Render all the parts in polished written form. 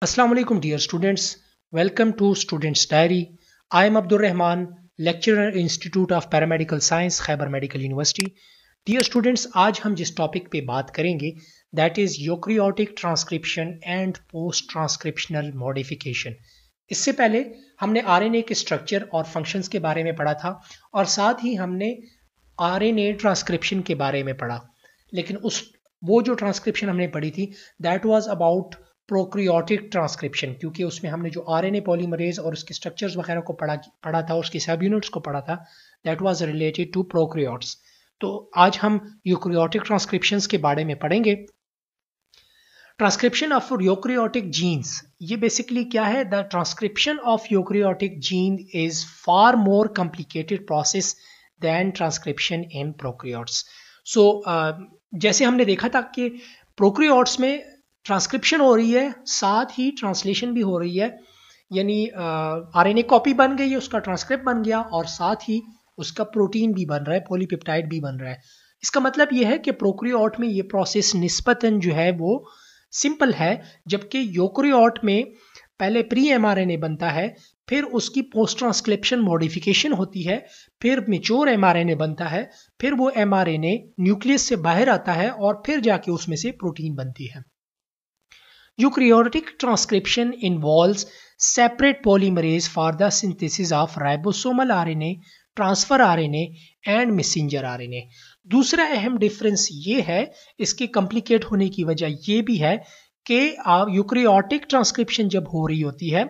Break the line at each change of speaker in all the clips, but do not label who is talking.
Assalamu alaikum dear students. Welcome to Students Diary. I am Abdul Rahman, lecturer Institute of Paramedical Science, Khyber Medical University. Dear students, आज हम जिस topic पे बात करेंगे that is eukaryotic transcription and post transcriptional modification. इससे पहले हमने RNA के स्ट्रक्चर और फंक्शंस के बारे में पढ़ा था और साथ ही हमने आरएनए ट्रांसक्रिप्शन के बारे में पढ़ा, लेकिन वो जो ट्रांसक्रिप्शन हमने पढ़ी थी that was about prokaryotic transcription, क्योंकि उसमें हमने जो आरएनए पॉलीमरेज और उसके स्ट्रक्चर्स वगैरह को पढ़ा था, उसके सब यूनिट्स को पढ़ा था, that was related to prokaryotes. तो आज हम यूकैरियोटिक ट्रांसक्रिप्शंस के बारे में पढ़ेंगे. ट्रांसक्रिप्शन ऑफ यूकैरियोटिक जीन्स, ये बेसिकली क्या है? The transcription of eukaryotic gene is far more complicated process than transcription in prokaryotes. So जैसे हमने देखा था कि प्रोक्रियोट्स में ट्रांसक्रिप्शन हो रही है, साथ ही ट्रांसलेशन भी हो रही है, यानी आरएनए कॉपी बन गई है, उसका ट्रांसक्रिप्ट बन गया और साथ ही उसका प्रोटीन भी बन रहा है, पॉलीपेप्टाइड भी बन रहा है. इसका मतलब यह है कि प्रोक्रियोट में ये प्रोसेस निस्बतन जो है वो सिंपल है, जबकि यूकैरियोट में पहले प्री एमआरएनए बनता है, फिर उसकी पोस्ट ट्रांसक्रिप्शन मॉडिफिकेशन होती है, फिर मैच्योर एमआरएनए बनता है, फिर वो एमआरएनए न्यूक्लियस से बाहर आता है और फिर जाके उसमें से प्रोटीन बनती है. Eukaryotic transcription involves separate polymerase for the synthesis of ribosomal RNA, transfer RNA and messenger RNA. दूसरा अहम डिफरेंस ये है, इसके कॉम्प्लिकेट होने की वजह ये भी है कि यूकैरियोटिक ट्रांसक्रिप्शन जब हो रही होती है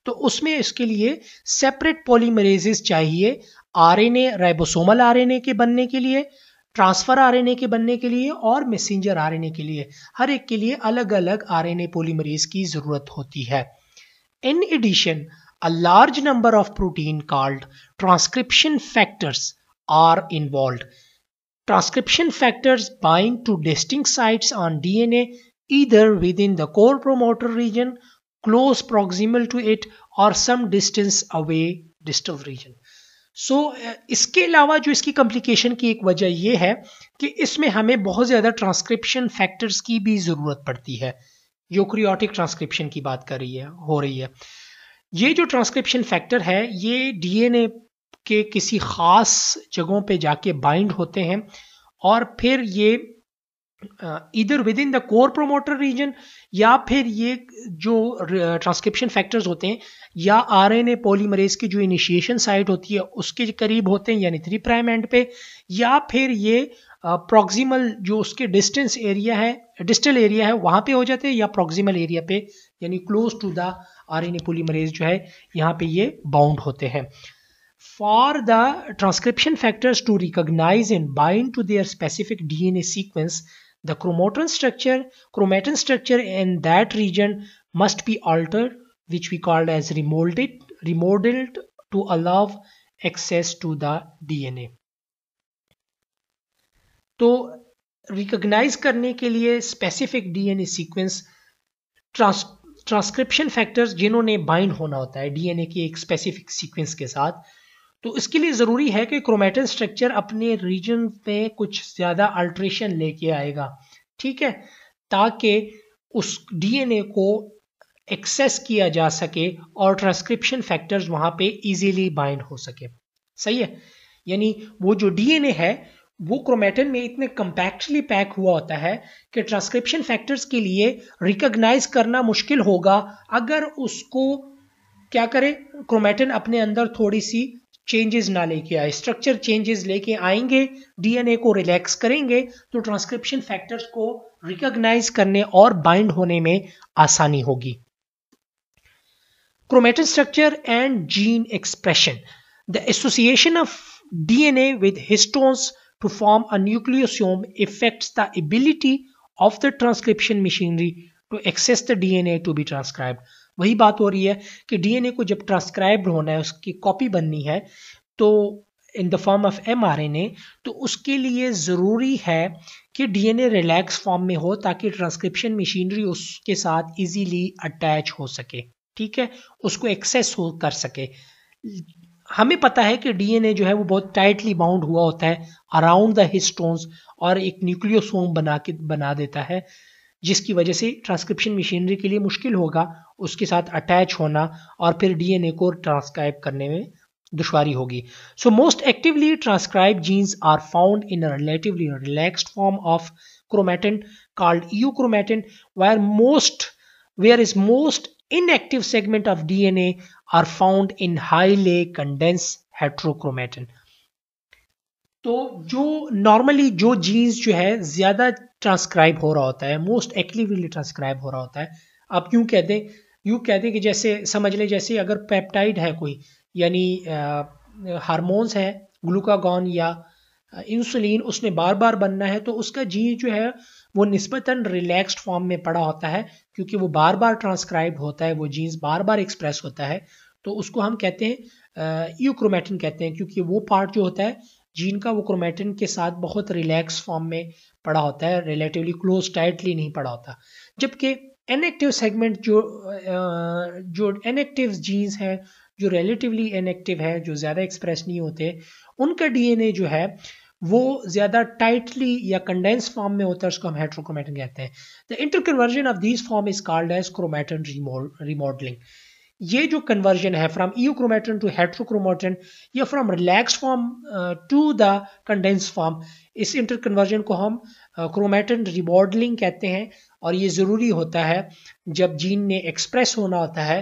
तो उसमें इसके लिए सेपरेट पॉलीमरेजेस चाहिए, आरएनए राइबोसोमल आरएनए के बनने के लिए, ट्रांसफर आरएनए के बनने के लिए और मैसेंजर आरएनए के लिए. हर एक के लिए अलग अलग आरएनए पॉलीमरेज की जरूरत होती है. In addition a large number of protein called transcription factors are involved. Transcription factors bind to distinct sites on DNA either within the core promoter region, close proximal to it or some distance away distal region. सो इसके अलावा जो इसकी complication की एक वजह यह है कि इसमें हमें बहुत ज़्यादा ट्रांसक्रिप्शन फैक्टर्स की भी ज़रूरत पड़ती है. यूकैरियोटिक ट्रांसक्रिप्शन की बात हो रही है. ये जो ट्रांसक्रिप्शन फैक्टर है ये डीएनए के किसी ख़ास जगहों पे जाके बाइंड होते हैं और फिर ये इधर with in the core promoter region, या फिर ये जो ट्रांसक्रिप्शन फैक्टर्स होते हैं या आरएनए पॉलीमरेज की जो इनिशिएशन साइट होती है उसके करीब होते हैं, यानी 3 प्राइम एंड पे, या फिर ये प्रॉक्सिमल जो उसके डिस्टेंस एरिया है, डिस्टल एरिया है, वहां पे हो जाते हैं, या प्रॉक्सिमल एरिया पे यानी close to the RNA polymerase जो है यहाँ पे ये बाउंड होते हैं. For the transcription factors to recognize and bind to their specific DNA sequence, the chromatin structure in that region must be altered, which we call as remodeled to allow access to the DNA. तो recognize करने के लिए specific DNA sequence transcription factors जिन्होंने bind होना होता है DNA की एक स्पेसिफिक सीक्वेंस के साथ, तो इसके लिए ज़रूरी है कि क्रोमैटिन स्ट्रक्चर अपने रीजन पे कुछ ज़्यादा अल्ट्रेशन लेके आएगा, ठीक है, ताकि उस डीएनए को एक्सेस किया जा सके और ट्रांसक्रिप्शन फैक्टर्स वहाँ पे इजीली बाइंड हो सके. सही है, यानी वो जो डीएनए है वो क्रोमैटिन में इतने कंपैक्टली पैक हुआ होता है कि ट्रांसक्रिप्शन फैक्टर्स के लिए रिकॉग्नाइज करना मुश्किल होगा अगर उसको क्या करे, क्रोमैटिन अपने अंदर थोड़ी सी चेंजेस ना लेके आए. स्ट्रक्चर चेंजेस लेके आएंगे, डीएनए को रिलैक्स करेंगे तो ट्रांसक्रिप्शन फैक्टर्स को रिकॉग्नाइज करने और बाइंड होने में आसानी होगी. Chromatin structure and gene expression. The association of DNA with histones to form a nucleosome affects the ability of the transcription machinery to access the DNA to be transcribed. वही बात हो रही है कि डीएनए को जब ट्रांसक्राइब होना है, उसकी कॉपी बननी है तो in the form of mRNA, तो उसके लिए ज़रूरी है कि डीएनए रिलैक्स फॉर्म में हो ताकि ट्रांसक्रिप्शन मशीनरी उसके साथ इजीली अटैच हो सके, ठीक है, उसको एक्सेस कर सके. हमें पता है कि डीएनए जो है वो बहुत टाइटली बाउंड हुआ होता है अराउंड द हिस्टोन्स और एक न्यूक्लियोसोम बना देता है, जिसकी वजह से ट्रांसक्रिप्शन मशीनरी के लिए मुश्किल होगा उसके साथ अटैच होना और फिर डीएनए को ट्रांसक्राइब करने में दुश्वारी होगी. So most actively transcribe genes are found in a relatively relaxed form of chromatin called euchromatin, whereas most inactive segment of DNA are found in highly condensed heterochromatin. तो जो नॉर्मली जो jeans जो है ज्यादा ट्रांसक्राइब हो रहा होता है, मोस्ट एक्टिवली ट्रांसक्राइब हो रहा होता है. आप क्यों कहते हैं? यूं कहते हैं कि जैसे समझ लें, जैसे अगर पेप्टाइड है कोई, यानी हार्मोन्स है, ग्लूकागॉन या इंसुलिन, उसने बार बार बनना है, तो उसका जीन जो है वो निस्बतन रिलैक्स्ड फॉर्म में पड़ा होता है, क्योंकि वो बार बार ट्रांसक्राइब होता है, वो जीन्स बार बार एक्सप्रेस होता है. तो उसको हम कहते हैं यूक्रोमेटिन कहते हैं, क्योंकि वो पार्ट जो होता है जीन का, वो क्रोमेटिन के साथ बहुत रिलैक्स फॉर्म में पड़ा होता है, रिलेटिवली क्लोज टाइटली नहीं पड़ा होता. जबकि इनएक्टिव सेगमेंट जो इनएक्टिव जीन्स हैं, जो रिलेटिवली इनएक्टिव है, जो ज़्यादा एक्सप्रेस नहीं होते, उनका डीएनए जो है वो ज़्यादा टाइटली या कंडेंस फॉर्म में होता है, उसको हम हेट्रोक्रोमेटिन कहते हैं. The interconversion of this form is called as chromatin remodelling. ये जो कन्वर्जन है फ्रॉम ईओक्रोमेटिन टू हेट्रोक्रोमेटिन या from relaxed form to the condense form, इस इंटरकन्वर्जन को हम क्रोमेटिन रिमॉडलिंग कहते हैं. और ये ज़रूरी होता है जब जीन ने एक्सप्रेस होना होता है,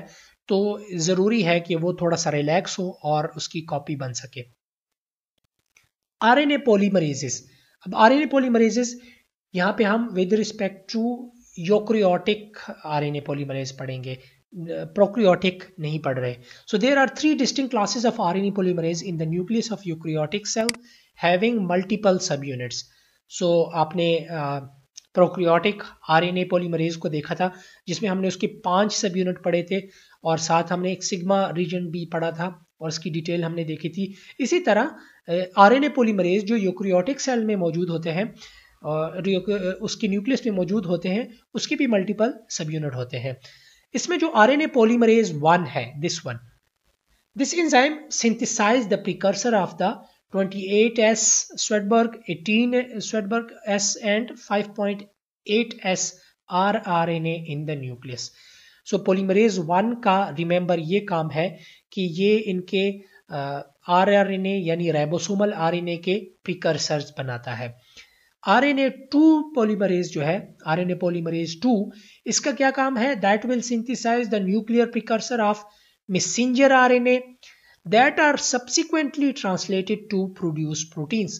तो ज़रूरी है कि वो थोड़ा सा रिलैक्स हो और उसकी कॉपी बन सके. RNA polymerases. अब आरएनए पॉलीमरेजेस यहाँ पे हम with respect to eukaryotic RNA polymerase पढ़ेंगे, प्रोकैरियोटिक नहीं पढ़ रहे. So there are 3 distinct classes of RNA polymerase in the nucleus of eukaryotic cell having multiple subunits. So आपने प्रोकैरियोटिक आरएनए पॉलीमरेज को देखा था, जिसमें हमने उसके 5 सब यूनिट पढ़े थे, और साथ हमने एक सिग्मा रीजन भी पढ़ा था और उसकी डिटेल हमने देखी थी. इसी तरह आरएनए पॉलीमरेज जो यूकैरियोटिक सेल में मौजूद होते हैं और उसके न्यूक्लियस में मौजूद होते हैं, उसके भी मल्टीपल सब यूनिट होते हैं. इसमें जो आरएनए पॉलीमरेज 1 है, this enzyme synthesise the precursor of the 28S Swedberg, 18 Swedberg S and 5.8S rRNA in the nucleus. So polymerase 1 का रिमेंबर ये काम है कि ये इनके आरआरएनए यानी राइबोसोमल आरएनए के प्रिकर्सर्स बनाता है. आरएनए 2 पॉलीमरेज जो है, आरएनए पॉलीमरेज 2, इसका क्या काम है? That will synthesize the nuclear precursor of messenger RNA that are subsequently translated to produce proteins.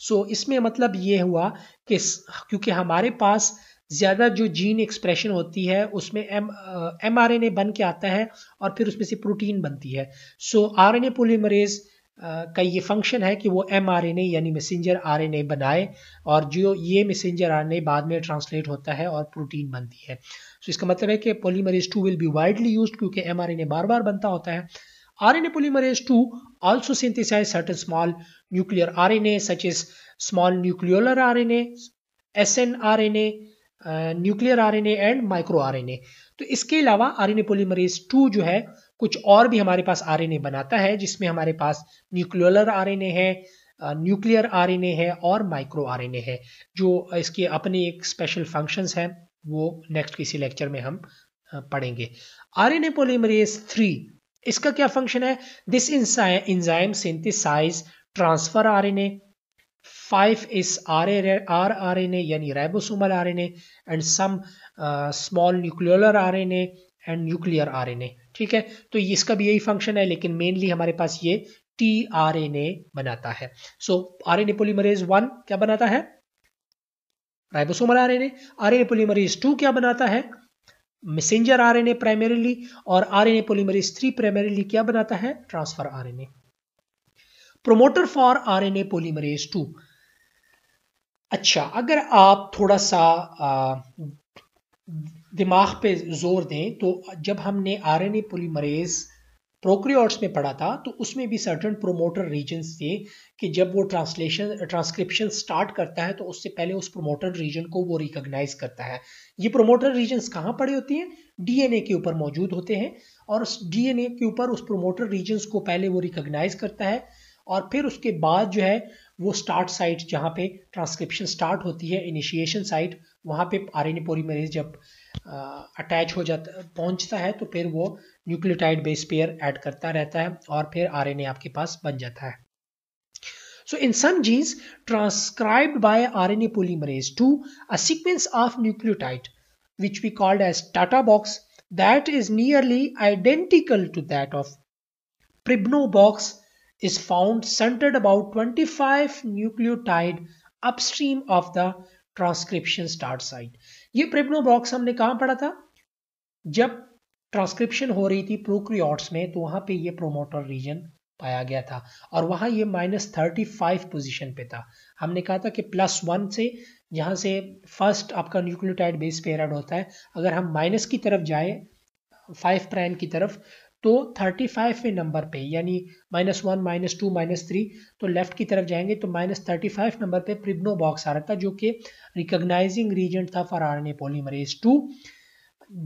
So इसमें मतलब ये हुआ कि क्योंकि हमारे पास ज़्यादा जो जीन एक्सप्रेशन होती है उसमें mRNA बन के आता है और फिर उसमें से प्रोटीन बनती है. सो आरएनए पॉलीमरेज का ये फंक्शन है कि वो mRNA यानी मैसेंजर आरएनए बनाए, और जो ये मैसेंजर आरएनए बाद में ट्रांसलेट होता है और प्रोटीन बनती है. सो इसका मतलब है कि polymerase 2 will be widely used, क्योंकि mRNA बार बार बनता होता है. RNA polymerase 2 also synthesize certain small nuclear RNA such as small nucleolar RNA, snRNA, nuclear RNA and microRNA. तो इसके अलावा RNA polymerase 2 जो है कुछ और भी हमारे पास RNA बनाता है, जिसमें हमारे पास nucleolar RNA है, न्यूक्लियर RNA है और माइक्रो RNA है, जो इसके अपने एक स्पेशल फंक्शंस हैं, वो नेक्स्ट किसी लेक्चर में हम पढ़ेंगे. RNA polymerase 3, इसका क्या फंक्शन है? This enzyme synthesise transfer RNA, 5 is rRNA यानी ribosomal RNA and some small nucleolar RNA and nuclear RNA. ठीक है, तो इसका भी यही फंक्शन है, लेकिन मेनली हमारे पास ये tRNA बनाता है. सो आरएनए पॉलीमरेज 1 क्या बनाता है? Ribosomal RNA. आरएनए पॉलीमरेज 2 क्या बनाता है? Messenger RNA primarily. और आरएनए पॉलीमरेज 3 प्राइमरीली क्या बनाता है? Transfer RNA. Promoter for RNA polymerase 2. अच्छा, अगर आप थोड़ा सा दिमाग पे जोर दें, तो जब हमने आरएनए पॉलीमरेज प्रोकैरियोट्स में पढ़ा था, तो उसमें भी सर्टेन प्रोमोटर रीजन्स थे कि जब वो ट्रांसक्रिप्शन स्टार्ट करता है तो उससे पहले उस प्रोमोटर रीजन को वो रिकॉग्नाइज करता है. ये प्रोमोटर रीजन्स कहाँ पड़े होती हैं? डीएनए के ऊपर मौजूद होते हैं, और उस डीएनए के ऊपर उस प्रोमोटर रीजन्स को पहले वो रिकॉग्नाइज करता है, और फिर उसके बाद जो है वो स्टार्ट साइट जहाँ पे ट्रांसक्रिप्शन स्टार्ट होती है, इनिशिएशन साइट, वहाँ पे आरएनए पॉलीमरेज जब अटैच हो जाता पहुंचता है तो फिर वो न्यूक्लियोटाइड बेस पेयर ऐड करता रहता है और फिर आरएनए आपके पास बन जाता है. So in some genes transcribed by RNA polymerase II, a sequence of nucleotide which we called as Tata box that is nearly identical to that of Pribno box is found centered about 25 nucleotide upstream of the transcription start site. ये प्रिब्नो box हमने कहां पढ़ा था? जब transcription हो रही थी prokaryotes में तो वहां पे ये प्रोमोटर रीजन पाया गया था और वहां ये -35 पोजीशन पे था. हमने कहा था कि +1 से जहां से फर्स्ट आपका न्यूक्लियोटाइड बेस पेयर ऐड होता है, अगर हम माइनस की तरफ जाए 5 प्राइम की तरफ तो 35वें नंबर पे यानी -1, -2, -3 तो लेफ्ट की तरफ जाएंगे तो -35 नंबर पे प्रिब्नो बॉक्स आ रहा था जो कि रिकॉग्नाइजिंग रीजन था फॉर आरएनए पॉलीमरेज 2.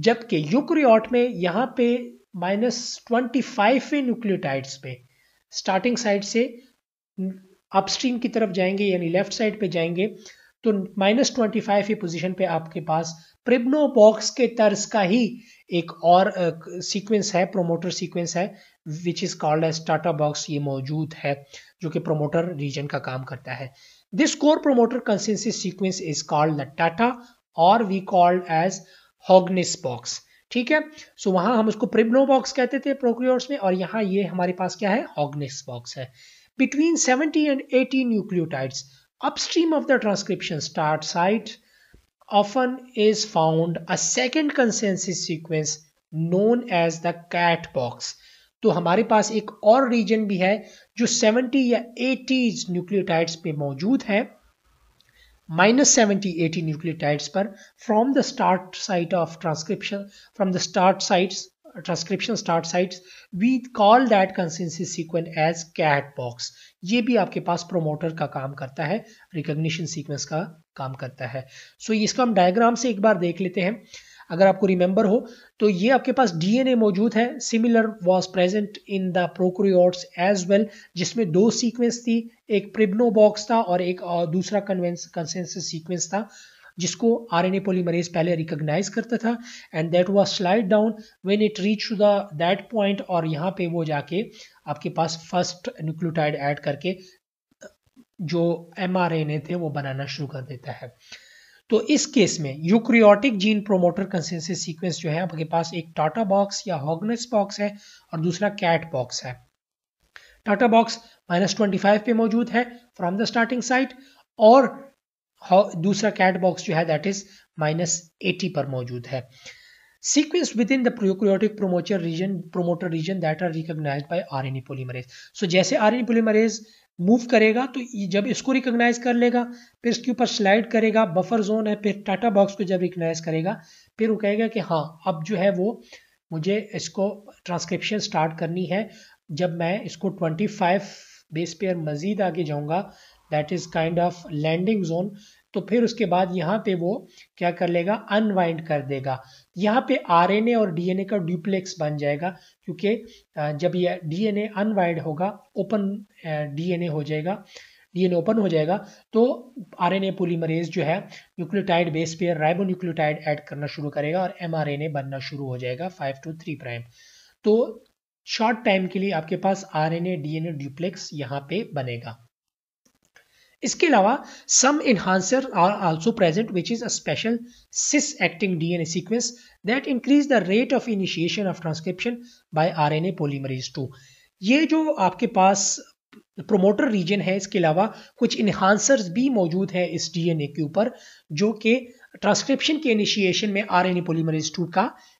जबकि यूकैरियोट में यहाँ पे -25वें न्यूक्लियोटाइड्स पे स्टार्टिंग साइड से अपस्ट्रीम की तरफ जाएंगे यानी लेफ्ट साइड पे जाएंगे तो -25 पोजीशन पे आपके पास प्रिब्नो बॉक्स के तर्ज का ही एक और सीक्वेंस है, प्रोमोटर सीक्वेंस है which is called as TATA box. ये मौजूद है जो कि प्रोमोटर रीजन का काम करता है. This core promoter consensus sequence is called the Tata और वी कॉल्ड एज हॉगनिस बॉक्स. ठीक है, सो वहां हम उसको प्रिब्नो बॉक्स कहते थे प्रोक्रियोट्स में और यहाँ ये हमारे पास क्या है, हॉगनिस बॉक्स है. Between 70 and 80 nucleotides upstream of the transcription start site often is found a second consensus sequence known as the cat box. तो हमारे पास एक और रीजन भी है जो 70 या 80 न्यूक्लियोटाइड्स पे मौजूद है, -70 80 न्यूक्लियोटाइड्स पर from the start site of transcription, from the start sites transcription start sites we call that consensus sequence as CAAT box. ये भी आपके पास प्रोमोटर का काम करता है, रिकॉग्निशन सीक्वेंस का काम करता है. सो इसका हम डायग्राम से एक बार देख लेते हैं. अगर आपको रिमेंबर हो तो ये आपके पास डीएनए मौजूद है, similar was present in the prokaryotes as well, जिसमें दो सीक्वेंस थी, एक प्रिब्नो बॉक्स था और एक दूसरा कंसेंसस सीक्वेंस था जिसको आरएनए पॉलीमरेज पहले रिकॉग्नाइज करता था and that was slide down when it reach to the that point और यहाँ पे वो जाके आपके पास फर्स्ट न्यूक्लियोटाइड ऐड करके जो एमआरएनए थे वो बनाना शुरू कर देता है. तो इस केस में eukaryotic gene promoter consensus sequence जो है आपके पास एक टाटा बॉक्स या हॉगनेस बॉक्स है और दूसरा कैट बॉक्स है. टाटा बॉक्स -25 पे मौजूद है फ्रॉम द स्टार्टिंग साइट और दूसरा कैट बॉक्स जो है दैट इज -80 पर मौजूद है. Sequence within the prokaryotic promoter region that are recognized by RNA polymerase. So जैसे आरएनए पॉलीमरेज मूव करेगा तो जब इसको रिकॉग्नाइज कर लेगा फिर इसके ऊपर स्लाइड करेगा, बफर जोन है, फिर टाटा बॉक्स को जब रिकॉग्नाइज करेगा फिर वो कहेगा कि हाँ अब जो है वो मुझे इसको ट्रांसक्रिप्शन स्टार्ट करनी है. जब मैं इसको 25 बेस पेयर मजीद आगे जाऊंगा that is kind of landing zone, तो फिर उसके बाद यहाँ पे वो क्या कर लेगा, अनवाइंड कर देगा. यहाँ पे आरएनए और डीएनए का ड्यूप्लेक्स बन जाएगा क्योंकि जब ये डीएनए अनवाइंड होगा, ओपन डीएनए हो जाएगा, डीएनए ओपन हो जाएगा तो आरएनए पॉलीमरेज जो है nucleotide base pair ribonucleotide add करना शुरू करेगा और एमआरएनए बनना शुरू हो जाएगा 5 to 3 प्राइम. तो शॉर्ट टाइम के लिए आपके पास आरएनए डीएनए ड्यूप्लेक्स यहाँ पे बनेगा. इसके अलावा some enhancer are also present which is a special cis acting DNA sequence that increase the rate of initiation of transcription by RNA polymerase 2. ये जो आपके पास प्रोमोटर रीजन है इसके अलावा कुछ इनहांसर्स भी मौजूद है इस डीएनए के ऊपर जो कि ट्रांसक्रिप्शन के इनिशिएशन में आरएनए पॉलीमरेज 2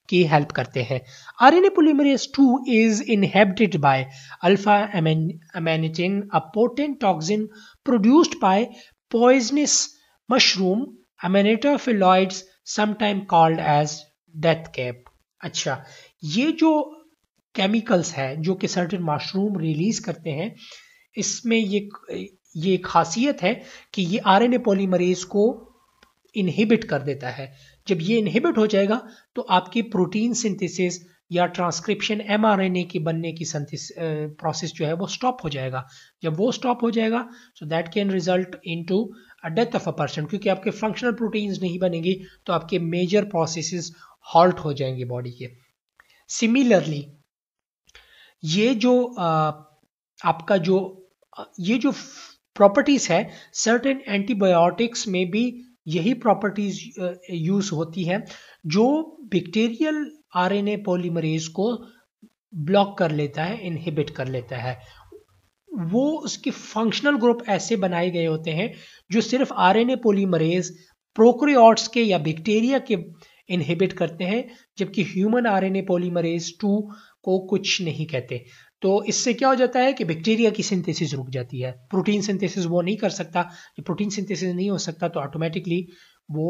की हेल्प करते हैं. RNA polymerase 2 is inhibited by alpha amanitin, a potent toxin produced by poisonous mushroom Amanita phalloides sometime called as death cap. अच्छा, ये जो केमिकल्स है जो कि सर्टेन मशरूम रिलीज करते हैं, इसमें ये खासियत है कि ये आरएनए पॉलीमरेज को इनहिबिट कर देता है. जब ये इनहिबिट हो जाएगा तो आपकी प्रोटीन सिंथेसिस या ट्रांसक्रिप्शन एमआरएनए की बनने की प्रोसेस जो है वो स्टॉप हो जाएगा. जब वो स्टॉप हो जाएगा so that can result into death of a person, क्योंकि आपके फंक्शनल प्रोटीन्स नहीं बनेंगी तो आपके मेजर प्रोसेसेस हॉल्ट हो जाएंगे बॉडी के। सिमिलरली ये जो आपका जो ये जो प्रॉपर्टीज है, सर्टेन एंटीबायोटिक्स में भी यही प्रॉपर्टीज यूज होती है जो बैक्टीरियल आरएनए पॉलीमरेज को ब्लॉक कर लेता है, इनहिबिट कर लेता है। वो उसके फंक्शनल ग्रुप ऐसे बनाए गए होते हैं जो सिर्फ आरएनए पॉलीमरेज प्रोकैरियोट्स के या बैक्टीरिया के इनहिबिट करते हैं, जबकि ह्यूमन आरएनए पॉलीमरेज 2 को कुछ नहीं कहते। तो इससे क्या हो जाता है कि बैक्टीरिया की सिंथेसिस रुक जाती है, प्रोटीन सिंथेसिस वो नहीं कर सकता। जब प्रोटीन सिंथेसिस नहीं हो सकता तो ऑटोमेटिकली वो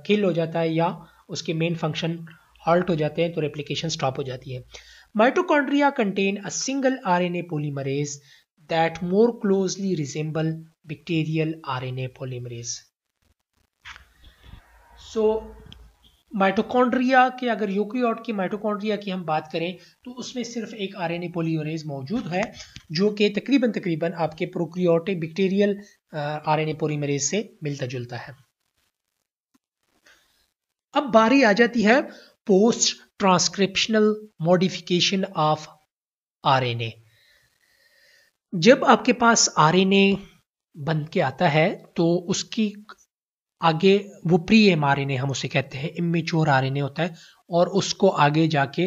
किल हो जाता है या उसके मेन फंक्शन हॉल्ट हो जाते हैं, तो रेप्लिकेशन स्टॉप हो जाती है। Mitochondria contain a single RNA polymerase that more closely resemble bacterial RNA polymerase. So mitochondria के, अगर यूकेरियोट की माइटोकॉन्ड्रिया की हम बात करें तो उसमें सिर्फ एक आरएनए पॉलीमरेज मौजूद है जो कि तकरीबन आपके प्रोकैरियोटिक बैक्टीरियल आरएनए पॉलीमरेज से मिलता जुलता है। अब बारी आ जाती है post transcriptional modification of RNA. जब आपके पास आरएनए बन के आता है तो उसकी आगे वो प्री एमआरएनए हम उसे कहते हैं, इमेच्योर आरएनए होता है, और उसको आगे जाके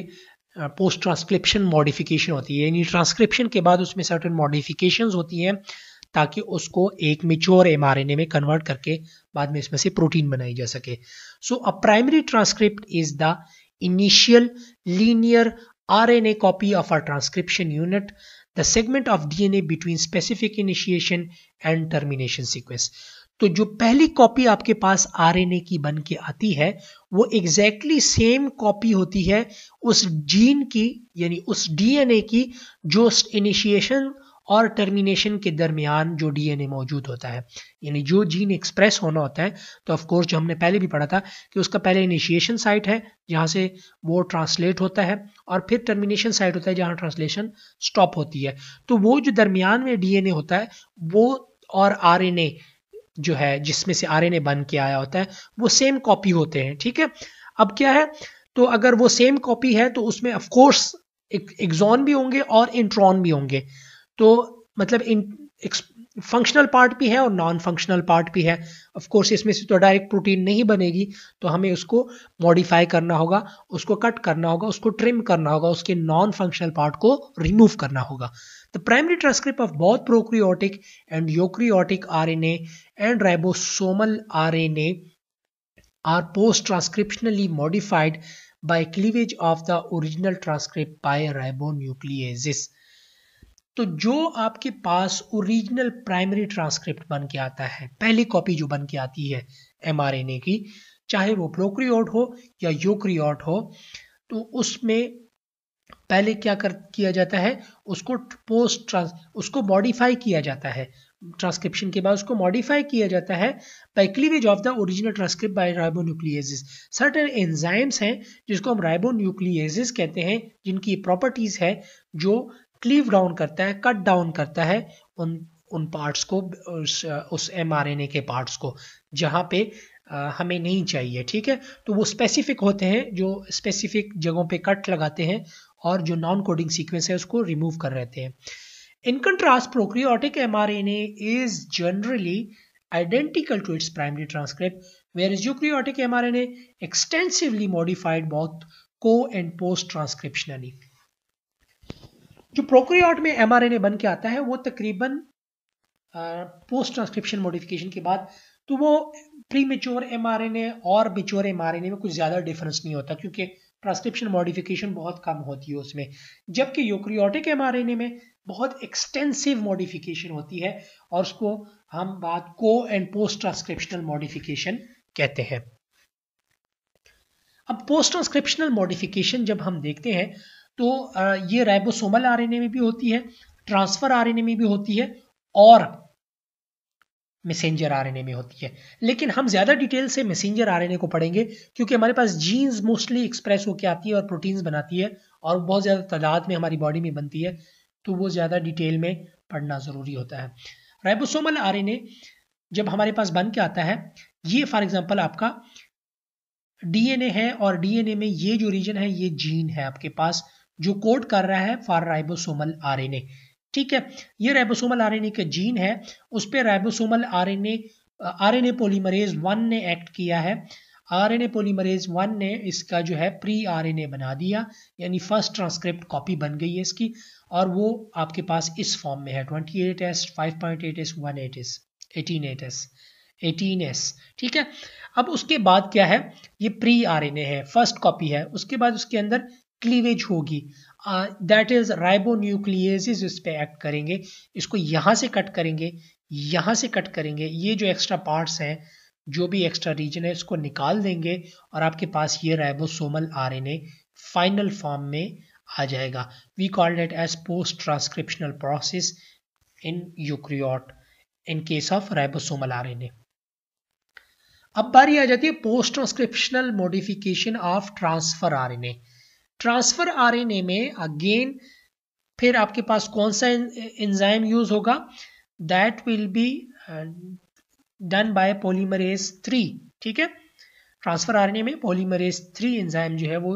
पोस्ट ट्रांसक्रिप्शन मॉडिफिकेशन होती है, यानी ट्रांसक्रिप्शन के बाद उसमें सर्टेन मॉडिफिकेशंस होती हैं ताकि उसको एक मेच्योर एमआरएनए में कन्वर्ट करके बाद में इसमें से प्रोटीन बनाई जा सके। So a primary transcript is the initial linear RNA copy of a transcription unit, the segment of DNA between specific initiation and termination sequence। तो जो पहली कॉपी आपके पास आरएनए की बन के आती है वो एग्जैक्टली सेम कॉपी होती है उस जीन की, यानी उस डीएनए की जो इनिशिएशन और टर्मिनेशन के दरमियान जो डीएनए मौजूद होता है। यानी जो जीन एक्सप्रेस होना होता है तो ऑफ कोर्स जो हमने पहले भी पढ़ा था कि उसका पहले इनिशिएशन साइट है जहां से वो ट्रांसलेट होता है और फिर टर्मिनेशन साइट होता है जहां ट्रांसलेशन स्टॉप होती है। तो वो जो दरमियान में डीएनए होता है वो और आरएनए जो है जिसमें से आरएनए बन के आया होता है वो सेम कॉपी होते हैं। ठीक है, अब क्या है, तो अगर वो सेम कॉपी है तो उसमें ऑफ कोर्स एक्सॉन भी होंगे और इंट्रॉन भी होंगे। तो मतलब फंक्शनल पार्ट भी है और नॉन फंक्शनल पार्ट भी है। ऑफ कोर्स इसमें से तो डायरेक्ट प्रोटीन नहीं बनेगी, तो हमें उसको मॉडिफाई करना होगा, उसको कट करना होगा, उसको ट्रिम करना होगा, उसके नॉन फंक्शनल पार्ट को रिमूव करना होगा। The primary transcript of both prokaryotic and eukaryotic RNA and ribosomal RNA R post transcriptionally modified by cleavage of the original transcript by ribonucleases। तो जो आपके पास ओरिजिनल प्राइमरी ट्रांसक्रिप्ट बन के आता है, पहली कॉपी जो बन के आती है एमआरएनए की, चाहे वो प्रोकैरियोट हो या यूकेरियोट हो, तो उसमें पहले क्या किया जाता है, उसको मॉडिफाई किया जाता है। ट्रांसक्रिप्शन के बाद उसको मॉडिफाई किया जाता है by cleavage of the original transcript by ribonucleases. Certain enzymes हैं जिसको हम राइबोन्यूक्लिएजेस कहते हैं, जिनकी प्रॉपर्टीज है जो क्लीव डाउन करता है, कट डाउन करता है उन पार्ट्स को, उस एमआरएनए के पार्ट्स को जहां पे हमें नहीं चाहिए। ठीक है, तो वो स्पेसिफिक होते हैं जो स्पेसिफिक जगहों पे कट लगाते हैं और जो नॉन कोडिंग सीक्वेंस है उसको रिमूव कर रहते हैं। In contrast, prokaryotic mRNA is generally identical to its primary transcript, whereas eukaryotic mRNA extensively modified both co and post transcriptionally। जो प्रोकैरियोट में mRNA बन के आता है वो तकरीबन पोस्ट ट्रांसक्रिप्शन मॉडिफिकेशन के बाद, तो वो प्री मेच्योर mRNA और मेच्योर mRNA में कुछ ज्यादा डिफरेंस नहीं होता क्योंकि ट्रांसक्रिप्शन मॉडिफिकेशन बहुत कम होती है उसमें, जबकि यूकेरियोटिक mRNA में बहुत एक्सटेंसिव मॉडिफिकेशन होती है और उसको हम बात को एंड पोस्ट ट्रांसक्रिप्शनल मॉडिफिकेशन कहते हैं। अब पोस्ट ट्रांसक्रिप्शनल मॉडिफिकेशन जब हम देखते हैं तो ये राइबोसोमल आरएनए में भी होती है, ट्रांसफर आरएनए में भी होती है और मैसेंजर आरएनए में होती है। लेकिन हम ज्यादा डिटेल से मैसेंजर आरएनए को पढ़ेंगे क्योंकि हमारे पास जीन्स मोस्टली एक्सप्रेस होकर आती है और प्रोटीन्स बनाती है और बहुत ज्यादा तादाद में हमारी बॉडी में बनती है, तो वो ज्यादा डिटेल में पढ़ना जरूरी होता है। राइबोसोमल आरएनए जब हमारे पास बन के आता है, ये फॉर एग्जांपल आपका डीएनए है और डीएनए में ये जो रीजन है ये जीन है आपके पास जो कोड कर रहा है फॉर राइबोसोमल आरएनए। ठीक है, ये राइबोसोमल आरएनए का जीन है, उस पर राइबोसोमल आरएनए पॉलीमरेज 1 ने एक्ट किया है। आरएनए पॉलीमरेज 1 ने इसका जो है प्री आरएनए बना दिया, यानी फर्स्ट ट्रांसक्रिप्ट कॉपी बन गई है इसकी, और वो आपके पास इस फॉर्म में है 28S, 5.8S, 1/8S, 18S। ठीक है, अब उसके बाद क्या है, ये प्री आरएनए है, फर्स्ट कॉपी है, उसके बाद उसके अंदर क्लीवेज होगी, दैट इज राइबोन्यूक्लियेसेस इस पे एक्ट करेंगे, इसको यहां से कट करेंगे, यहां से कट करेंगे, ये जो एक्स्ट्रा पार्ट्स हैं, जो भी एक्स्ट्रा रीजन है इसको निकाल देंगे और आपके पास ये राइबोसोमल आरएनए फाइनल फॉर्म में आ जाएगा। We called it as post transcriptional process in eukaryote in case of ribosomal RNA. अब बारी आ जाती है post transcriptional modification of transfer RNA. Transfer RNA में अगेन फिर आपके पास कौन सा एंजाइम यूज होगा, that will be done by polymerase 3। ठीक है, ट्रांसफर आरएनए में पॉलीमरेज 3 एंजाइम जो है वो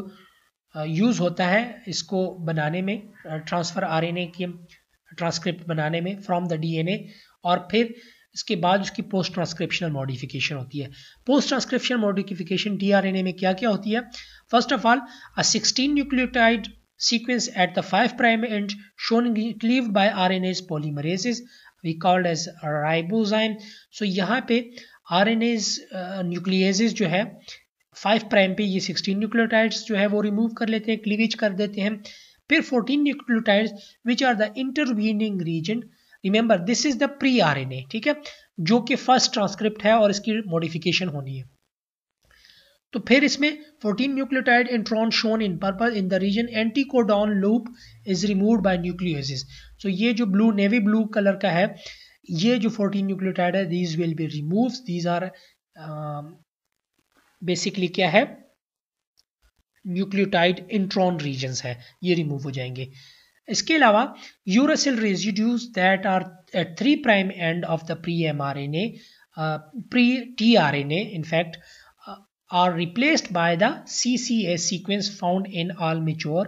यूज होता है इसको बनाने में, ट्रांसफर आरएनए की ट्रांसक्रिप्ट बनाने में फ्रॉम द डीएनए, और फिर इसके बाद उसकी पोस्ट ट्रांसक्रिप्शनल मॉडिफिकेशन होती है। पोस्ट ट्रांसक्रिप्शनल मॉडिफिकेशन टीआरएनए में क्या क्या होती है, first of all a 16 nucleotide sequence at the 5' end shown cleaved by RNase polymerases we called as ribozyme। so यहाँ पे RNase nucleases जो है 5' पे ये 16 न्यूक्लियोटाइड्स जो है वो रिमूव कर लेते हैं, क्लीवेज कर देते हैं। फिर 14 nucleotides which are the intervening region, remember this is the pre RNA, ठीक है, जो कि फर्स्ट ट्रांसक्रिप्ट है और इसकी मॉडिफिकेशन होनी है। तो फिर इसमें 14 nucleotide intron shown in purple in the region anticodon loop is removed by nucleases. So ये जो ब्लू नेवी ब्लू कलर का है, ये जो 14 न्यूक्लियोटाइड है these will be removed, these are basically क्या है, न्यूक्लियोटाइड इंट्रॉन रीजन्स है, ये रिमूव हो जाएंगे। इसके अलावा uracil residues that are at 3' end of the pre mRNA pre tRNA in fact are replaced by the CCS sequence found in all mature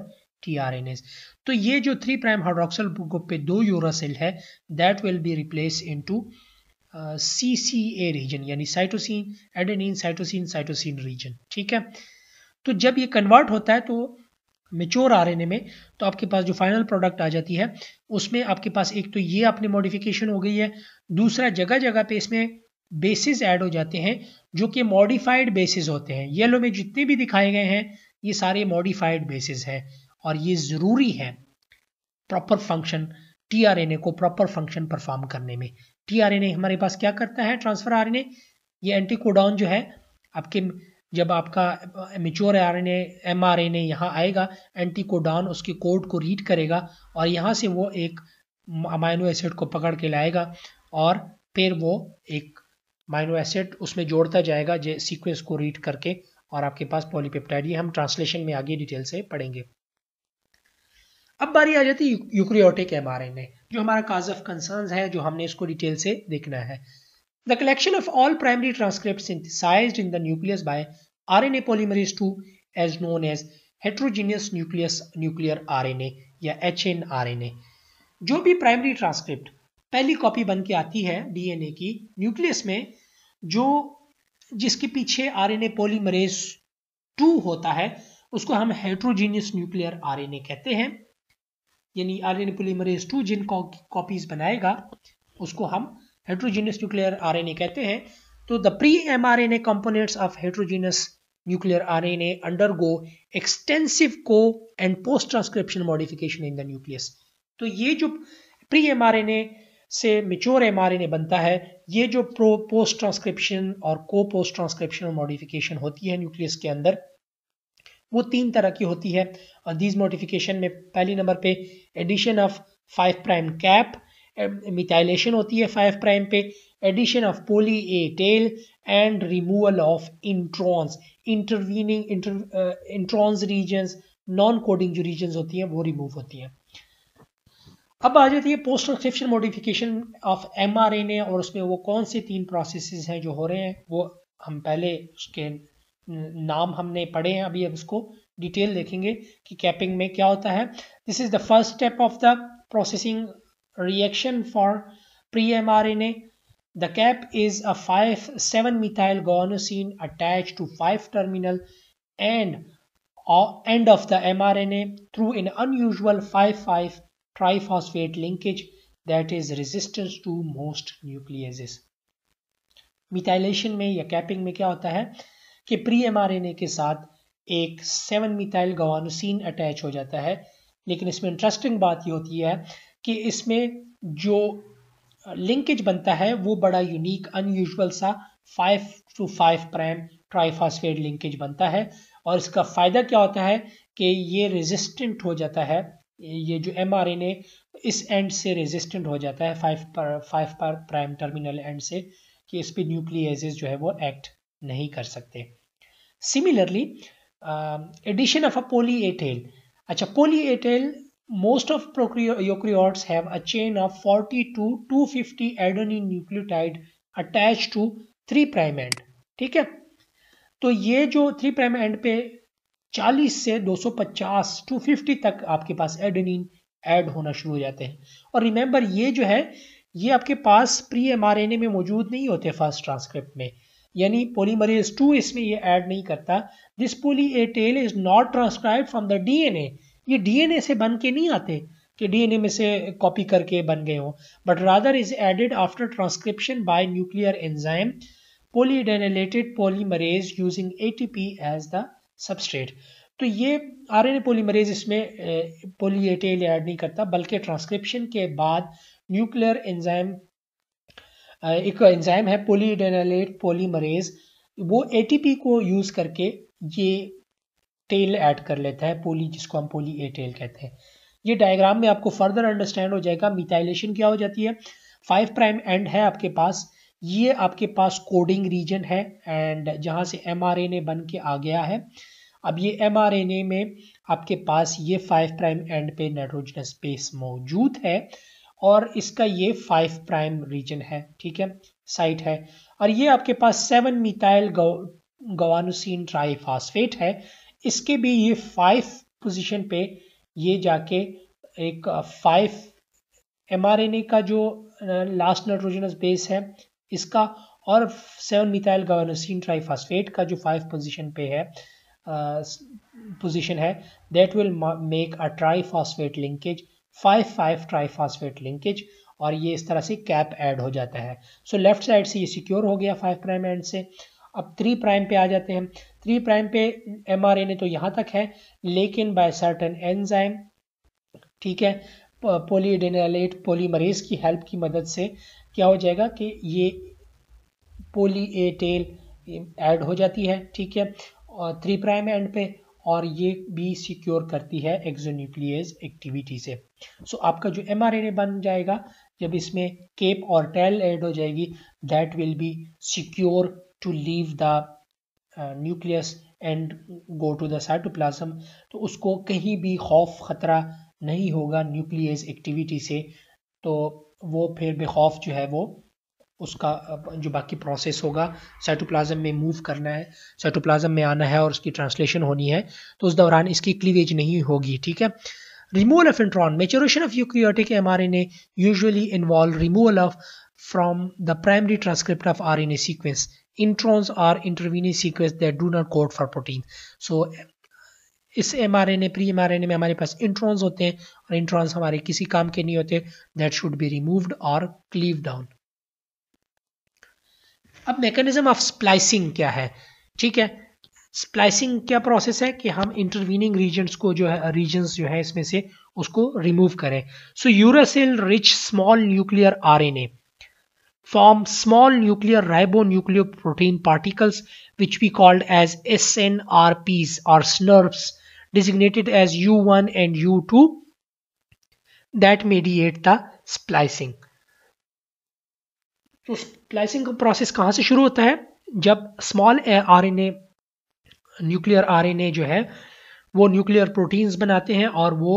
tRNAs। तो ये जो 3' हाइड्रोक्सिल ग्रुप पे 2 यूरासिल है, that will be replaced into CCA region, यानी cytosine adenine cytosine cytosine region. ठीक है, तो जब ये कन्वर्ट होता है तो मेच्योर आरएनए में, तो आपके पास जो फाइनल प्रोडक्ट आ जाती है उसमें आपके पास एक तो ये अपनी मॉडिफिकेशन हो गई है, दूसरा जगह जगह पे इसमें बेसिस ऐड हो जाते हैं जो कि मॉडिफाइड बेसिस होते हैं। येलो में जितने भी दिखाए गए हैं ये सारे मॉडिफाइड बेसिस हैं, और ये जरूरी है प्रॉपर फंक्शन टीआरएनए को प्रॉपर फंक्शन परफॉर्म करने में। टीआरएनए हमारे पास क्या करता है, ट्रांसफर आरएनए, ये एंटीकोडॉन जो है आपके, जब आपका मेच्योर आरएनए एमआरएनए यहाँ आएगा, एंटीकोडॉन उसके कोड को रीड करेगा और यहाँ से वो एक अमाइनो एसिड को पकड़ के लाएगा और फिर वो एक अमाइनो एसिड उसमें जोड़ता जाएगा जे सीक्वेंस को रीड करके, और आपके पास पॉलीपेप्टाइड, ये हम ट्रांसलेशन में आगे डिटेल से पढ़ेंगे। अब बारी आ जाती है यूकैरियोटिक एमआरएनए, जो हमारा काज ऑफ कंसर्न है, जो हमने इसको डिटेल से देखना है। The collection of all primary transcript synthesised in the nucleus by RNA polymerase 2 as known as heterogeneous nuclear RNA या HNRNA। जो भी प्राइमरी ट्रांसक्रिप्ट पहली कॉपी बन के आती है डीएनए की न्यूक्लियस में, जो जिसके पीछे आरएनए पॉलीमरेज 2 होता है, उसको हम हेट्रोजीनियस न्यूक्लियर आरएनए कहते हैं। यानी आरएनए पॉलीमरेज 2 जिन कॉपीज बनाएगा उसको हम हेट्रोजीनियस न्यूक्लियर आरएनए कहते हैं। तो the pre mRNA components of heterogeneous nuclear RNA undergo extensive co and post transcription modification in the nucleus. तो ये जो प्री एमआरएनए से मेच्योर एमआरएनए बनता है, ये जो पोस्ट ट्रांसक्रिप्शन और को पोस्ट ट्रांसक्रिप्शन मॉडिफिकेशन होती है न्यूक्लियस के अंदर, वो 3 तरह की होती है। और दीज मॉडिफिकेशन में पहली नंबर पे एडिशन ऑफ 5' कैप, मिथाइलेशन होती है 5' पे, addition of poly A tail and removal of introns, intervening introns regions, non coding जो रीजन्स होती हैं वो रिमूव होती हैं। अब आ जाती है post transcription modification of mRNA और उसमें वो कौन से 3 प्रोसेसेस हैं जो हो रहे हैं, वो हम पहले उसके नाम हमने पढ़े हैं, अभी अब इसको डिटेल देखेंगे कि कैपिंग में क्या होता है। This is the first step of the processing reaction for pre-mRNA. The cap is a 7-methyl guanosine attached to 5-terminal end of the mRNA through an unusual 5,5 triphosphate linkage that is resistant to most nucleases. Methylation में या capping में क्या होता है कि pre mRNA के साथ एक 7-methyl guanosine अटैच हो जाता है, लेकिन इसमें इंटरेस्टिंग बात ये होती है कि इसमें जो लिंकेज बनता है वो बड़ा यूनिक अनयूजुअल सा 5 to 5 प्राइम ट्राइफॉस्फेट लिंकेज बनता है। और इसका फायदा क्या होता है कि ये रेजिस्टेंट हो जाता है, ये जो mRNA इस एंड से रेजिस्टेंट हो जाता है 5 प्राइम टर्मिनल एंड से, कि इस पे न्यूक्लियेजेस जो है वो एक्ट नहीं कर सकते। Similarly addition of a poly A tail. अच्छा, poly A tail, most of eukaryotes have a chain of 40 to 250 adenine nucleotide attached to 3 prime end। ठीक है, तो ये जो 3 प्राइम एंड पे 40 से 250 250 तक आपके पास एडेनिन ऐड होना शुरू हो जाते हैं। और रिमेंबर ये जो है ये आपके पास प्री mRNA में मौजूद नहीं होते फर्स्ट ट्रांसक्रिप्ट में, यानी पॉलीमरेज 2 इसमें ये ऐड नहीं करता। This poly A tail is not transcribed from the DNA. ये डीएनए से बन के नहीं आते कि डीएनए में से कॉपी करके बन गए हो, but rather is added after transcription by nuclear enzyme polyadenylated polymerase using ATP as the substrate. तो ये आरएनए पॉलीमरेज इसमें पोली ए टेल ऐड नहीं करता, बल्कि ट्रांसक्रिप्शन के बाद न्यूक्लियर एंजाइम, एक एंजाइम है पॉलीडेनिलेट पॉलीमरेज, वो एटीपी को यूज करके ये टेल ऐड कर लेता है, पोली, जिसको हम पोली ए टेल कहते हैं। ये डायग्राम में आपको फर्दर अंडरस्टैंड हो जाएगा। मिथाइलेशन क्या हो जाती है, 5 प्राइम एंड है आपके पास, ये आपके पास कोडिंग रीजन है एंड जहां से mRNA बन के आ गया है। अब ये mRNA में आपके पास ये 5 प्राइम एंड पे नाइट्रोजनस बेस मौजूद है और इसका ये 5 प्राइम रीजन है, ठीक है, साइट है। और ये आपके पास 7-methyl guanosine ट्राइफॉस्फेट है, इसके भी ये 5 पोजीशन पे ये जाके एक 5 mRNA का जो लास्ट नाइट्रोजनस बेस है इसका और 7-methyl guanosine ट्राइफॉस्फेट का जो 5 पोजीशन पे है पोजीशन है, that will make a triphosphate linkage, 5-5 triphosphate linkage, और ये इस तरह से कैप ऐड हो जाता है। सो लेफ्ट साइड से ये सिक्योर हो गया 5 प्राइम एंड से। अब 3 प्राइम पे आ जाते हैं। 3 प्राइम पे mRNA तो यहाँ तक है, लेकिन बाय सर्टेन एंजाइम, ठीक है, पॉलीडेनिलेट पॉलीमरेज की हेल्प की मदद से क्या हो जाएगा कि ये पोली ए टेल ऐड हो जाती है, ठीक है, और 3 प्राइम एंड पे, और ये भी सिक्योर करती है एक्सोन्यूक्लियेज एक्टिविटी से। सो आपका जो mRNA बन जाएगा जब इसमें केप और टेल ऐड हो जाएगी, that will be secure to leave the nucleus and go to the cytoplasm। तो उसको कहीं भी खौफ खतरा नहीं होगा न्यूक्लियस एक्टिविटी से, तो वो फिर बेखौफ जो है वो उसका जो बाकी प्रोसेस होगा, साइटोप्लाज्म में मूव करना है, साइटोप्लाज्म में आना है और उसकी ट्रांसलेशन होनी है, तो उस दौरान इसकी क्लीवेज नहीं होगी, ठीक है। Removal of intron, maturation of eukaryotic mRNA usually involve removal of from the primary transcript of RNA sequence. Introns are intervening sequence that do not code for protein. So इस mRNA प्री mRNA में हमारे पास introns होते हैं और introns हमारे किसी काम के नहीं होते, that should be removed or cleaved down. अब मैकेनिज्म ऑफ स्प्लाइसिंग क्या है, ठीक है। स्प्लाइसिंग क्या प्रोसेस है कि हम इंटरवीनिंग रीजन्स को जो है, रीजन्स जो है इसमें से उसको रिमूव करें। So uracil rich small nuclear RNA form small nuclear ribonucleoprotein particles which we called as SNRPs or SNRPs, designated as U1 and U2, that mediate the splicing. तो स्प्लाइसिंग का प्रोसेस कहाँ से शुरू होता है, जब स्मॉल RNA न्यूक्लियर RNA जो है वो न्यूक्लियर प्रोटीन्स बनाते हैं और वो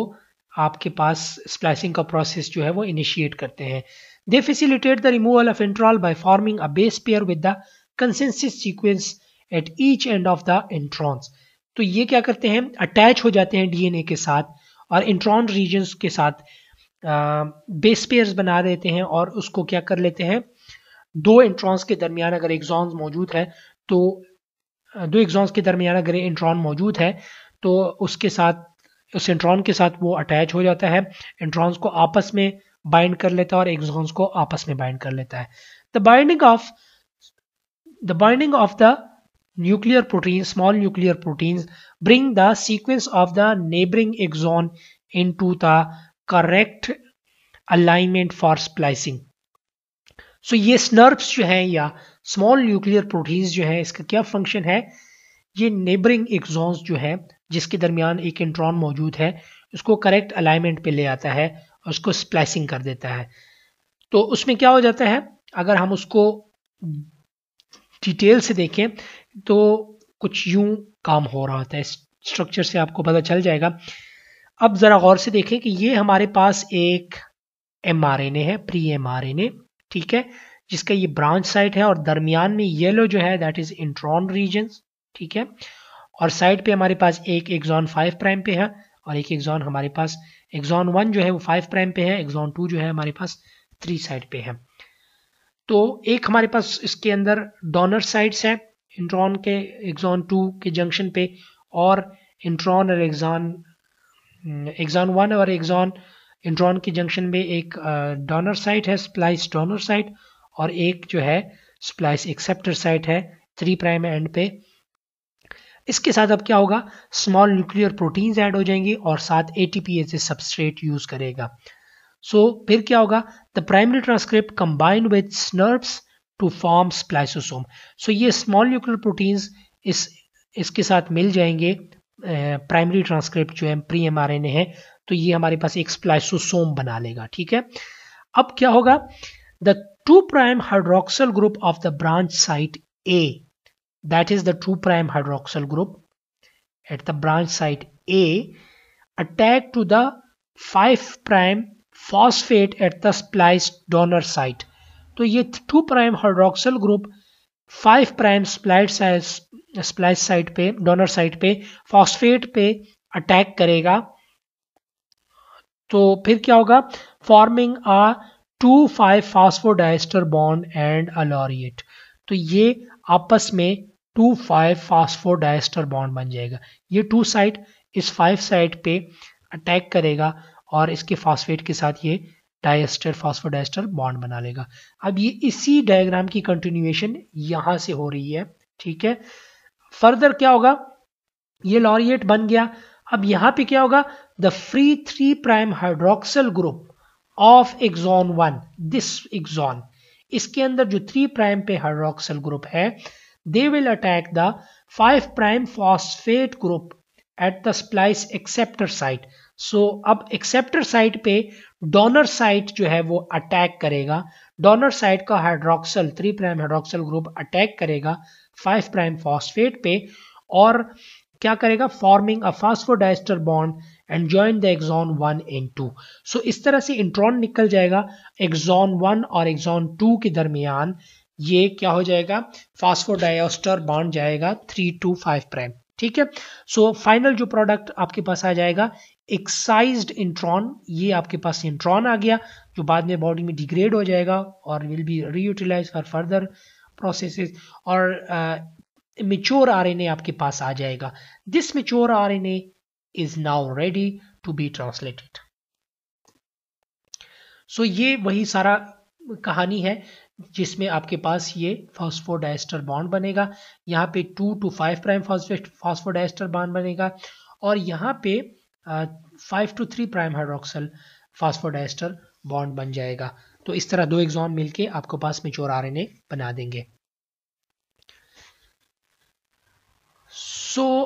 आपके पास स्प्लाइसिंग का प्रोसेस जो है वो इनिशिएट करते हैं। They facilitate the removal of intron by forming a base pair with the consensus sequence at each end of the introns. तो ये क्या करते हैं, अटैच हो जाते हैं डीएनए के साथ और इंट्रॉन रीजन्स के साथ बेस पेयर्स बना देते हैं और उसको क्या कर लेते हैं, दो इंट्रॉन्स के दरमियान अगर एक्सॉन्स मौजूद है तो दो एक्सॉन्स के दरमियान अगर इंट्रॉन मौजूद है तो उसके साथ, उस इंट्रॉन के साथ वो अटैच हो जाता है, इंट्रॉन्स को आपस में बाइंड कर लेता है और एक्सॉन्स को आपस में बाइंड कर लेता है। The binding of the nuclear proteins, small nuclear proteins, bring the sequence of the neighboring axon into the correct alignment for splicing. So ये SNRPs जो है या small nuclear proteins जो है, इसका क्या फंक्शन है, ये neighboring axons जो है जिसके दरमियान एक इंट्रॉन मौजूद है उसको करेक्ट अलाइनमेंट पे ले आता है और उसको स्प्लाइसिंग कर देता है। तो उसमें क्या हो जाता है, अगर हम उसको डिटेल से देखें तो कुछ यूं काम हो रहा होता है, स्ट्रक्चर से आपको पता चल जाएगा। अब जरा गौर से देखें कि ये हमारे पास एक mRNA है, प्री mRNA, ठीक है, जिसका ये ब्रांच साइट है और दरमियान में येलो जो है दैट इज इंट्रॉन रीजन्स, ठीक है, और साइड पे हमारे पास एक एक्सॉन 5 प्राइम पे है और एक एक्सॉन हमारे पास एक्सॉन 1 जो है वो 5 प्राइम पे है, एक्सॉन 2 जो है हमारे पास 3 साइड पे है। तो एक हमारे पास इसके अंदर डोनर साइट्स है इंट्रॉन के एक्सॉन 2 के जंक्शन पे, और इंट्रॉन और एक्सॉन 1 और इंट्रॉन के जंक्शन में एक डोनर साइट है, स्प्लाइस डोनर साइट, और एक जो है स्प्लाइस एक्सेप्टर साइट है 3 प्राइम एंड पे। इसके साथ अब क्या होगा, स्मॉल न्यूक्लियर प्रोटीन्स ऐड हो जाएंगे और साथ ATP as a substrate use करेगा। सो फिर क्या होगा, the primary transcript combined with SNRPs to form spliceosome. So ये स्मॉल न्यूक्लियर प्रोटीन्स इसके साथ मिल जाएंगे, प्राइमरी ट्रांसक्रिप्ट जो है प्री mRNA है, तो ये हमारे पास एक स्प्लाइसोसोम बना लेगा, ठीक है। अब क्या होगा, the 2' hydroxyl group of the branch site A, that is the 2' hydroxyl group at the branch site A, attack to the 5' phosphate at the spliced donor site. तो ये 2' hydroxyl group 5' splice site पे, donor site पे phosphate पे attack करेगा। तो फिर क्या होगा, forming a 2,5 phosphodiester bond and a laureate। तो ये आपस में 2,5 phosphodiester बॉन्ड बन जाएगा। ये 2 साइट इस 5 साइट पे अटैक करेगा और इसके फॉस्फेट के साथ ये डायस्टर फॉस्फोडाइस्टर बॉन्ड बना लेगा। अब ये इसी डायग्राम की कंटिन्यूएशन यहां से हो रही है, ठीक है। फर्दर क्या होगा, ये लॉरिएट बन गया। अब यहां पे क्या होगा, the free 3' hydroxyl group of exon 1, this exon, इसके अंदर जो 3' पे हाइड्रोक्सिल ग्रुप है, they will attack the 5' phosphate group at the splice acceptor site। so अब acceptor site पे donor site जो है वो अटैक करेगा, donor site का हाइड्रोक्सिल 3' हाइड्रोक्सिल ग्रुप अटैक करेगा 5' phosphate पे और क्या करेगा, forming a phosphodiester bond and join the exon 1 and 2। So इस तरह से इंट्रॉन निकल जाएगा एक्सॉन 1 और एक्सॉन 2 के दरमियान, ये क्या हो जाएगा, फॉस्फोडाइस्टर बॉन्ड जाएगा 3 to 5', ठीक है। सो फाइनल जो प्रोडक्ट आपके पास आ जाएगा एक्साइज्ड इंट्रॉन, ये आपके पास इंट्रॉन आ गया जो बाद में बॉडी में डिग्रेड हो जाएगा और will be reutilize for further processes, और मेच्योर आरएनए आपके पास आ जाएगा। This mature RNA is now ready to be translated. So ये वही सारा कहानी है जिसमें आपके पास ये फॉस्फोडाइस्टर बॉन्ड बनेगा, यहाँ पे 2 to 5' फॉस्फोडाइस्टर बॉन्ड बनेगा और यहाँ पे 5 to 3' हाइड्रोक्सिल फॉस्फोडाइस्टर बॉन्ड बन जाएगा। तो इस तरह 2 एक्सॉन मिलके आपके पास मेच्योर आरएनए बना देंगे। सो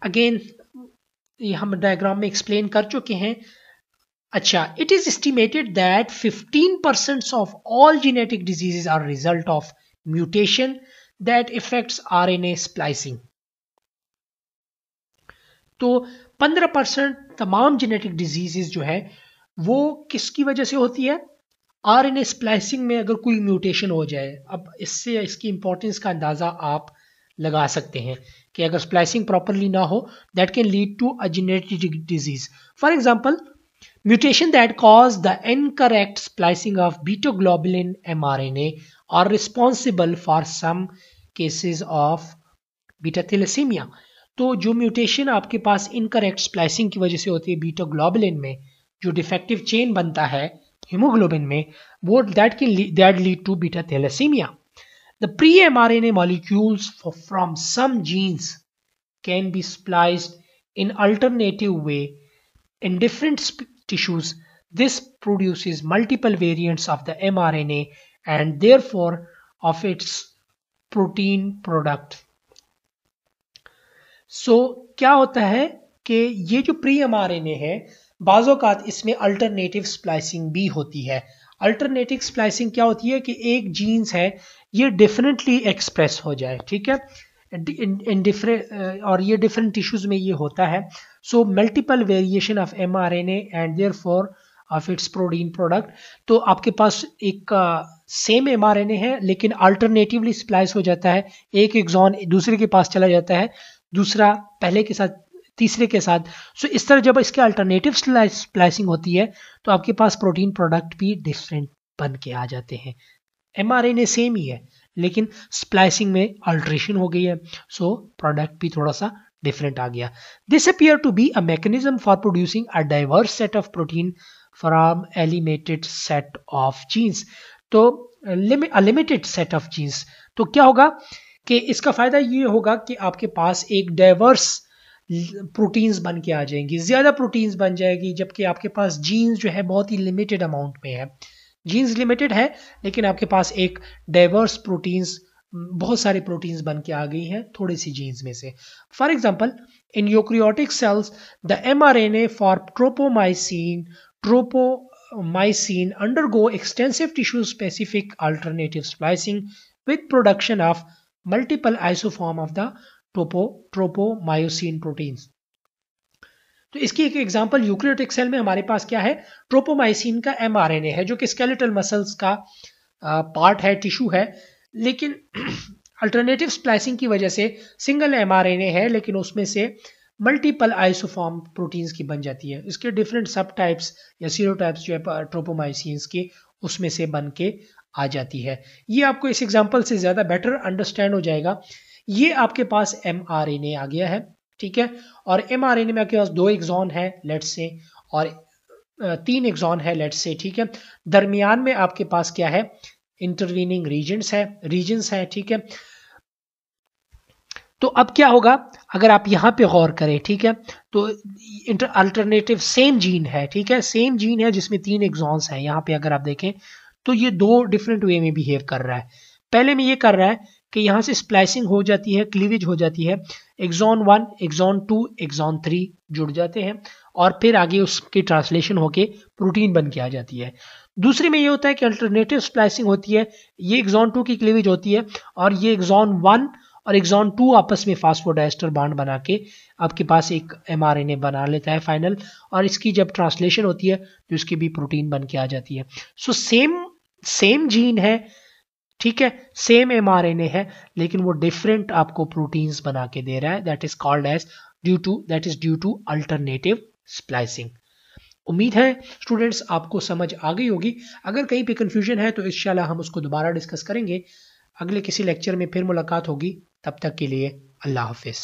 अगेन ये हम डायग्राम में एक्सप्लेन कर चुके हैं। अच्छा, it is estimated that 15% of all genetic diseases are a result of mutation that affects RNA splicing। तो 15% तमाम जेनेटिक डिजीजेस जो है वो किसकी वजह से होती है? आरएनए स्प्लाइसिंग में अगर कोई म्यूटेशन हो जाए। अब इससे इसकी इंपॉर्टेंस का अंदाजा आप लगा सकते हैं कि अगर स्प्लाइसिंग प्रॉपरली ना हो, that can lead to a genetic disease. For example, mutation that cause the incorrect splicing of beta globulin mRNA are responsible for some cases of beta thalassemia। तो जो म्यूटेशन आपके पास इनकरेक्ट स्प्लाइसिंग की वजह से होती है बीटा ग्लोबुलिन में, जो डिफेक्टिव चेन बनता है हीमोग्लोबिन में, वो that lead to beta thalassaemia. The pre mRNA molecules from some genes can be spliced in alternative way in different tissues. This produces multiple variants of the mRNA and therefore of its protein product। So क्या होता है कि ये जो pre mRNA है, बाज़ोकात इसमें alternative splicing भी होती है। अल्टरनेटिव स्प्लाइसिंग क्या होती है कि एक जीन्स है ये डिफरेंटली एक्सप्रेस हो जाए, ठीक है, इन डिफरेंट, और ये डिफरेंट टिश्यूज में ये होता है। So multiple variation of mRNA and therefore of its protein product. तो आपके पास एक सेम mRNA है लेकिन अल्टरनेटिवली स्प्लाइस हो जाता है, एक एक्सॉन दूसरे के पास चला जाता है, दूसरा पहले के साथ, तीसरे के साथ। सो इस तरह जब इसके अल्टरनेटिव स्प्लाइसिंग होती है तो आपके पास प्रोटीन प्रोडक्ट भी डिफरेंट बन के आ जाते हैं। mRNA सेम ही है लेकिन स्प्लाइसिंग में अल्ट्रेशन हो गई है, सो प्रोडक्ट भी थोड़ा सा डिफरेंट आ गया। This appear to be a mechanism for producing a diverse set of protein from a limited set of genes। तो लिमिटेड सेट ऑफ जीन्स, तो क्या होगा कि इसका फायदा ये होगा कि आपके पास एक डाइवर्स प्रोटीन्स बन के आ जाएंगी, ज्यादा प्रोटीन्स बन जाएगी, जबकि आपके पास जीन्स जो है बहुत ही लिमिटेड अमाउंट में है। जीन्स लिमिटेड है लेकिन आपके पास एक डाइवर्स प्रोटीन्स, बहुत सारे प्रोटीन्स बन के आ गई हैं थोड़ी सी जीन्स में से। For example, in eukaryotic cells the mRNA for ट्रोपोमाइसिन undergo extensive tissue specific alternative splicing with production of multiple isoform of the tropomyosin proteins. तो इसकी एक एग्जांपल यूकैरियोटिक सेल में हमारे पास क्या है, ट्रोपोमाइसिन का mRNA है जो कि स्केलेटल मसल्स का पार्ट है, टिश्यू है, लेकिन अल्टरनेटिव स्प्लाइसिंग की वजह से सिंगल mRNA है लेकिन उसमें से मल्टीपल आइसोफॉर्म प्रोटीन्स की बन जाती है। इसके डिफरेंट सब टाइप्स या सीरोटाइप्स जो है ट्रोपोमाइसिन्स के, उसमें से बन के आ जाती है। ये आपको इस एग्जांपल से ज़्यादा बेटर अंडरस्टैंड हो जाएगा। ये आपके पास mRNA आ गया है, ठीक है, और mRNA में आपके पास 2 एक्सॉन है लेट्स से, और 3 एक्सॉन है लेट्स से, ठीक है। दरमियान में आपके पास क्या है, इंटरवीनिंग रीजन्स है, ठीक है। तो अब क्या होगा अगर आप यहां पे गौर करें, ठीक है, तो अल्टरनेटिव सेम जीन है, ठीक है, सेम जीन है जिसमें 3 एक्सॉन्स हैं। यहां पे अगर आप देखें तो ये 2 डिफरेंट वे में बिहेव कर रहा है। पहले में ये कर रहा है कि यहां से स्प्लाइसिंग हो जाती है, क्लीवेज हो जाती है, एक्सॉन 1, एक्सॉन 2, एक्सॉन 3 जुड़ जाते हैं और फिर आगे उसकी ट्रांसलेशन होके प्रोटीन बन के आ जाती है। दूसरे में ये होता है कि अल्टरनेटिव स्प्लाइसिंग होती है, ये एक्सॉन 2 की क्लीवेज होती है और ये एक्सॉन 1 और एक्सॉन 2 आपस में फास्फोडाइस्टर बॉन्ड बना के आपके पास एक mRNA बना लेता है फाइनल, और इसकी जब ट्रांसलेशन होती है तो इसकी भी प्रोटीन बन के आ जाती है। सो सेम जीन है, ठीक है, सेम mRNA है, लेकिन वो डिफरेंट आपको प्रोटीन्स बना के दे रहा है। That is called as due to alternative splicing. उम्मीद है स्टूडेंट्स आपको समझ आ गई होगी। अगर कहीं पे कंफ्यूजन है तो इंशाल्लाह हम उसको दोबारा डिस्कस करेंगे। अगले किसी लेक्चर में फिर मुलाकात होगी, तब तक के लिए अल्लाह हाफिज।